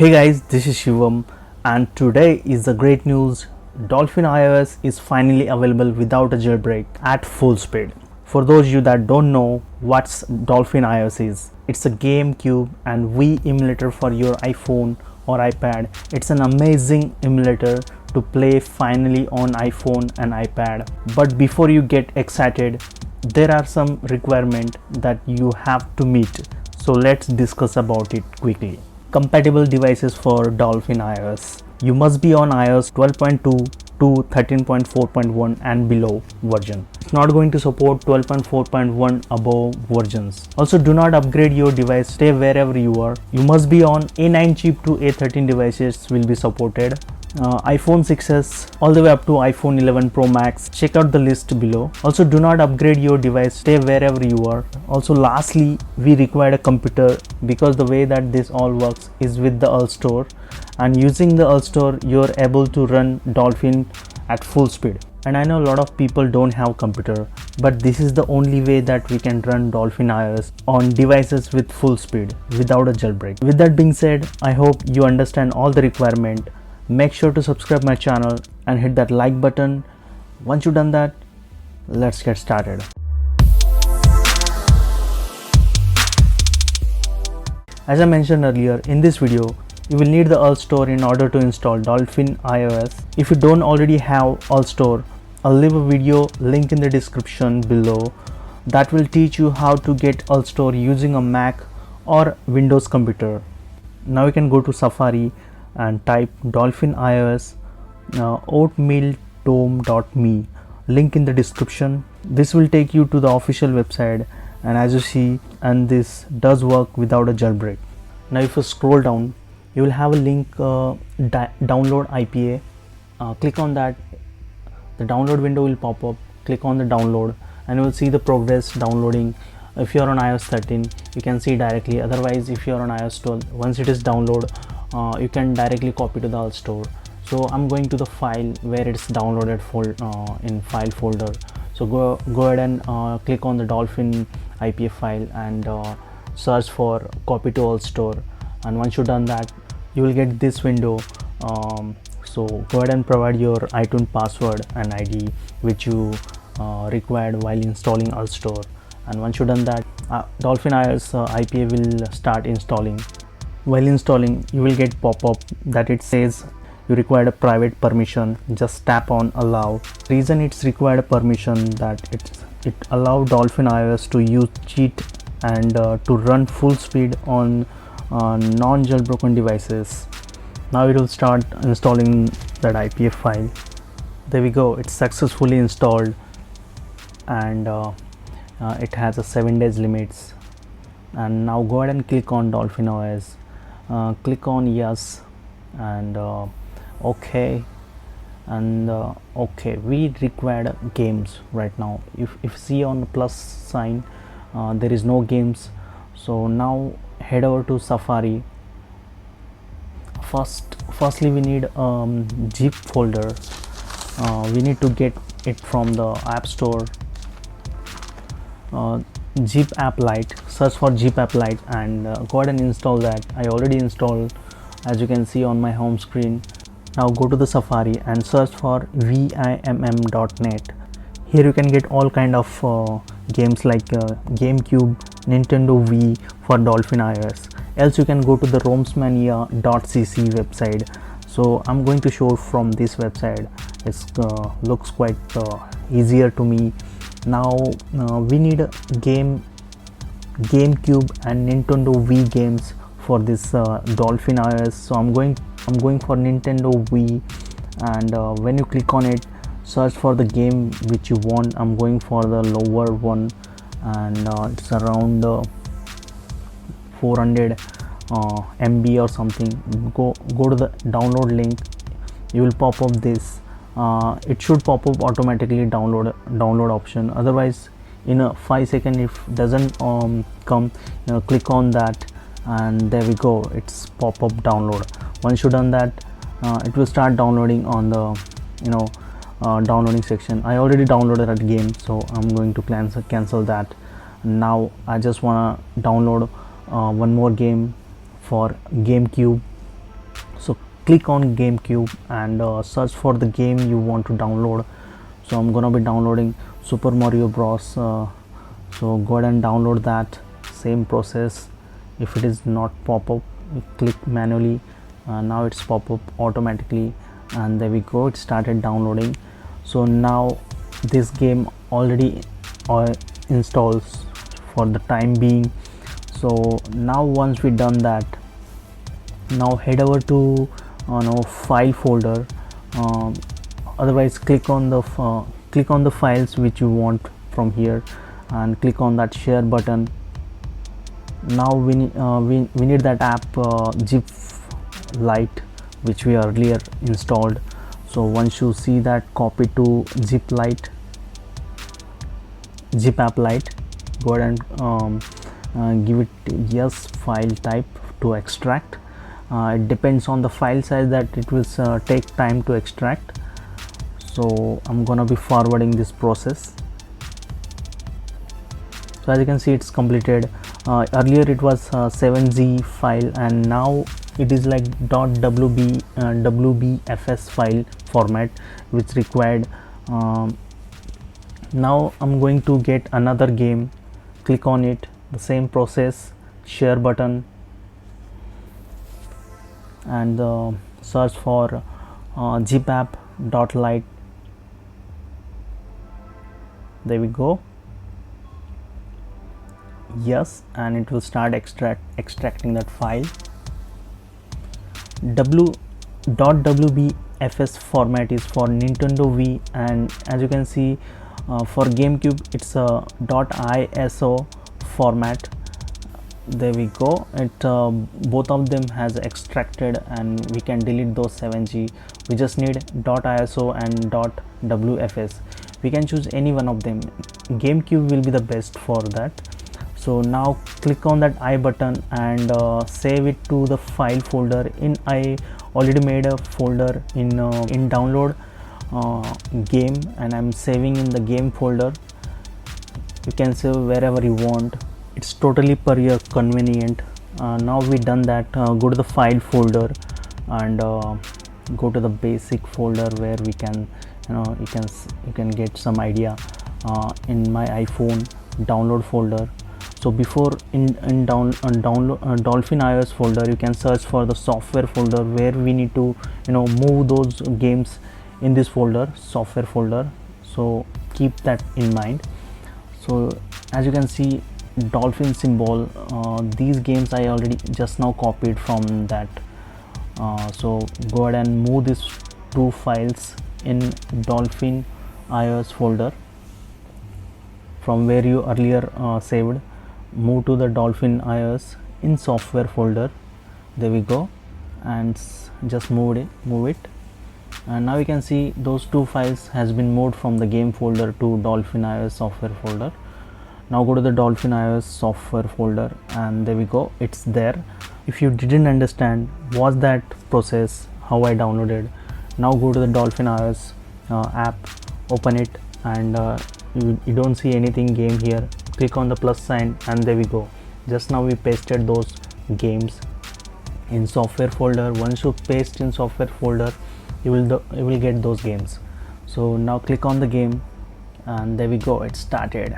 Hey guys, this is Shivam and today is the great news. Dolphin iOS is finally available without a jailbreak at full speed. For those of you that don't know what Dolphin iOS is, it's a GameCube and Wii emulator for your iPhone or iPad. It's an amazing emulator to play finally on iPhone and iPad. But before you get excited, there are some requirements that you have to meet. So let's discuss about it quickly. Compatible devices for Dolphin iOS. You must be on iOS 12.2 to 13.4.1 and below version. It's not going to support 12.4.1 above versions. Also, do not upgrade your device, stay wherever you are. You must be on A9 chip to A13 devices will be supported. iPhone 6s all the way up to iPhone 11 Pro Max. Check out the list below. Also, do not upgrade your device, stay wherever you are. Also, lastly, we require a computer because the way that this all works is with the UL Store, and using the UL Store you're able to run Dolphin at full speed. And I know a lot of people don't have computer, but this is the only way that we can run Dolphin iOS on devices with full speed without a jailbreak. With that being said, I hope you understand all the requirement. Make sure to subscribe my channel and hit that like button. Once you've done that, let's get started. As I mentioned earlier, in this video, you will need the UL Store in order to install Dolphin iOS. If you don't already have UL Store, I'll leave a video link in the description below that will teach you how to get UL Store using a Mac or Windows computer. Now you can go to Safari and type Dolphin iOS oatmealtome.me, link in the description. This will take you to the official website, and as you see, and this does work without a jailbreak. Now if you scroll down, you will have a link download IPA. Click on that, the download window will pop up. Click on the download and you will see the progress downloading. If you are on iOS 13, you can see directly. Otherwise, if you are on iOS 12, once it is download, you can directly copy to the UL Store. So I'm going to the file where it's downloaded in file folder. So go ahead and click on the Dolphin IPA file and search for copy to UL Store. And once you've done that, you will get this window. So go ahead and provide your iTunes password and ID which you required while installing UL Store. And once you've done that, Dolphin iOS IPA will start installing. While installing, you will get pop-up that it says you require a private permission. Just tap on allow. Reason it's required a permission that it allow Dolphin iOS to use cheat and to run full speed on non-jailbroken devices. Now it will start installing that IPA file. There we go, it's successfully installed, and it has a 7 days limits. And now go ahead and click on Dolphin OS. Click on yes and okay, and okay. We required games right now. If see on the plus sign, there is no games. So now head over to Safari. Firstly we need zip folder. We need to get it from the App Store. Zip App Lite, search for Zip App Lite and go ahead and install that. I already installed, as you can see on my home screen. Now go to the Safari and search for vimm.net. Here you can get all kind of games like GameCube, Nintendo Wii for Dolphin iOS. Else you can go to the romsmania.cc website. So I'm going to show from this website. It looks quite easier to me. Now we need a GameCube and Nintendo Wii games for this Dolphin iOS. So I'm going for Nintendo Wii, and when you click on it, search for the game which you want. I'm going for the lower one, and it's around 400 MB or something. Go to the download link. You will pop up this. It should pop up automatically download option. Otherwise, in a 5 second, if doesn't come, click on that, and there we go. It's pop up download. Once you've done that, it will start downloading on the downloading section. I already downloaded that game, so I'm going to cancel that. Now I just wanna download one more game for GameCube. click on GameCube and search for the game you want to download. So I'm gonna be downloading Super Mario Bros. So go ahead and download that. Same process. If it is not pop up, you click manually. Now it's pop up automatically, and there we go, it started downloading. So now this game already installs for the time being. So now once we done that, now head over to file folder. Otherwise click on the files which you want from here and click on that share button. Now we need that app Zip Lite, which we earlier installed. So once you see that, copy to Zip App Lite, go ahead and give it yes file type to extract. It depends on the file size that it will take time to extract. So I'm gonna be forwarding this process. So as you can see, it's completed. Earlier it was 7z file, and now it is like .wbfs file format which required. Now I'm going to get another game, click on it, the same process, share button, and search for zipapp.lite. There we go, yes, and it will start extracting that file. .wbfs format is for Nintendo Wii, and as you can see, for GameCube it's a .iso format. There we go, it both of them has extracted, and we can delete those 7g. We just need .iso and .wfs. We can choose any one of them. GameCube will be the best for that. So now click on that I button and save it to the file folder. I already made a folder in download game, and I'm saving in the game folder. You can save wherever you want, it's totally per your convenient. Now we done that, go to the file folder and go to the basic folder where we can you can get some idea. In my iPhone download folder. So before in Dolphin iOS folder, you can search for the software folder where we need to move those games in this folder, software folder. So keep that in mind. So as you can see, Dolphin symbol, these games I already just now copied from that. So go ahead and move these two files in Dolphin iOS folder from where you earlier saved. Move to the Dolphin iOS in software folder. There we go, and just move it, and now you can see those two files has been moved from the game folder to Dolphin iOS software folder. Now go to the Dolphin iOS software folder, and there we go, it's there. If you didn't understand what's that process, how I downloaded, now go to the Dolphin iOS app, open it, and you don't see anything game here. Click on the plus sign, and there we go. Just now we pasted those games in software folder. Once you paste in software folder, you will get those games. So now click on the game, and there we go, it started.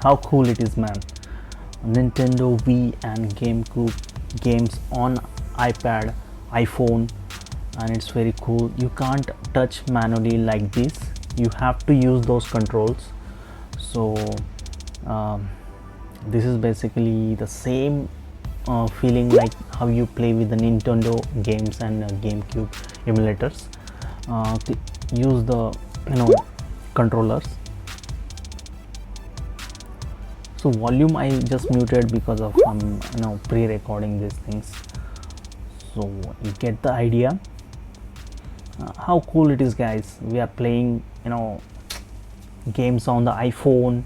How cool it is, man. Nintendo Wii and GameCube games on iPad, iPhone, and it's very cool. You can't touch manually like this, you have to use those controls. So this is basically the same feeling like how you play with the Nintendo games and GameCube emulators. Use the controllers. So volume I just muted because of pre-recording these things, so you get the idea. How cool it is, guys. We are playing games on the iPhone.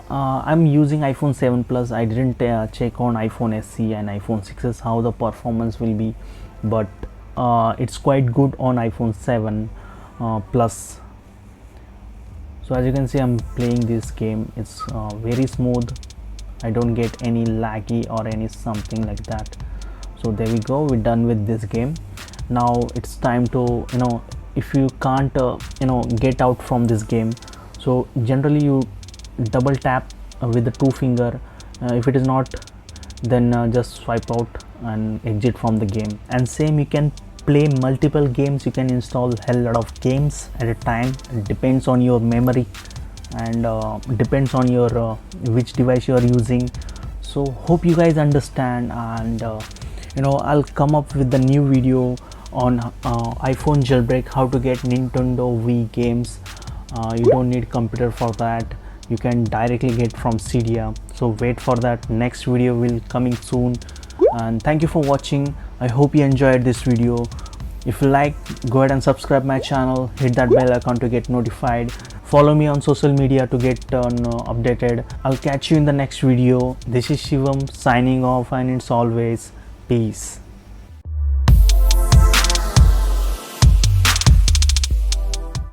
I'm using iPhone 7 Plus. I didn't check on iPhone SE and iPhone 6s how the performance will be, but it's quite good on iPhone 7 Plus. So as you can see, I'm playing this game. It's very smooth. I don't get any laggy or any something like that. So there we go, we're done with this game. Now it's time to, if you can't get out from this game, so generally you double tap with the two finger. If it is not, then just swipe out and exit from the game. And same, you can play multiple games, you can install hell lot of games at a time. It depends on your memory and depends on your which device you are using. So hope you guys understand, and I'll come up with the new video on iPhone jailbreak, how to get Nintendo Wii games. You don't need computer for that, you can directly get from Cydia. So wait for that, next video will coming soon. And thank you for watching. I hope you enjoyed this video. If you like, go ahead and subscribe my channel, hit that bell icon to get notified. Follow me on social media to get updated. I'll catch you in the next video. This is Shivam signing off, and it's always peace.